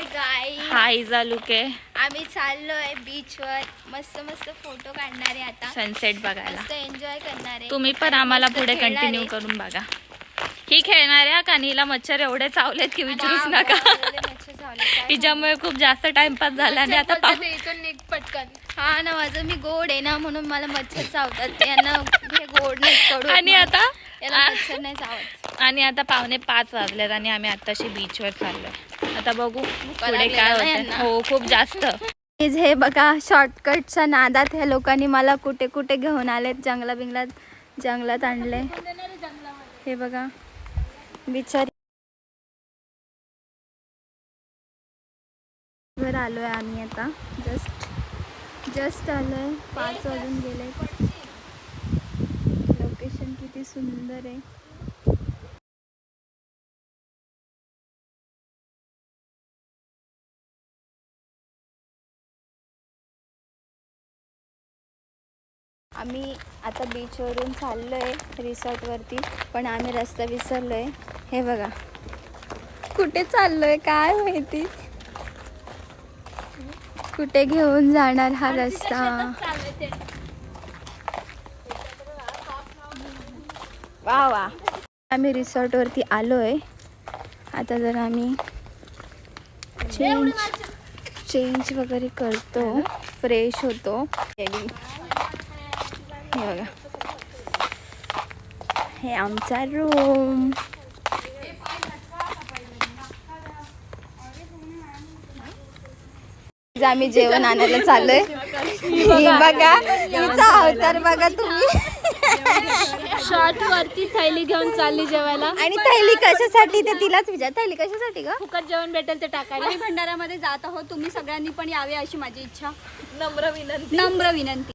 Hi guys, हाय look आहे. आम्ही चाललोय बीचवर. मस्त मस्त फोटो काढणार आहे आता, सनसेट बघायला. मस्त एन्जॉय करणार आहे. तुम्ही पण आणि आम्हाला मस्त पुढे खेळणार कंटिन्यू आहे. करून बघा. ही खेळणाऱ्या कानीला मच्छर एवढे चावलेत की विचारूच वा, नका. वा, लय मच्छर चावले, काय तिच्यामुळे खूप जास्त टाइमपास झाला आणि आता पाऊस. इथून निघ पटकन. हा ना, माझं मी गोड आहे ना म्हणून मला मच्छर चावतात. यांना हे गोड नाही, कडू आहे आणि म्हणून आता याला मच्छर नाही चावत. आणि आता 4:45 वाजलेत आणि आम्ही आताशी बीचवर चाललोय. आता बघू पुढे लागलेला काय ना होतं. यांना. हो, खूप जास्त. हे बघा, शॉर्टकटच्या नादात ह्या लोकांनी मला कुठे कुठे घेऊन आलेत. जंगलात आणले. हे बघा बिचारी. वर आलोय आम्ही आता. जस्ट आलोय. 5 वाजून गेले. लोकेशन किती सुंदर आहे. आम्ही आता बीचवरून चाललोय रिसॉर्टवरती, पण आम्ही रस्ता विसरलोय. हे बघा कुठे चाललोय काय माहिती, कुठे घेऊन जाणार हा रस्ता. वा वा, आम्ही रिसॉर्टवरती आलोय. आता जर आम्ही चेंज वगैरे करतो, फ्रेश होतो. हे बघा, हे आमचा रूम. आम्ही जेवण आणायला चाललोय. बघा हिचा अवतार बघा तुम्ही. शॉर्ट वरती थैली घेऊन चालली जेवायला. आणि थैली कशासाठी ते तिलाच विचार. थैली कशासाठी ग? फुकट जेवण भेटेल ते टाकायला. मी भंडाऱ्यामध्ये जात आहोत, तुम्ही सगळ्यांनी पण यावे अशी माझी इच्छा. नम्र विनंती. नम्र विनंती.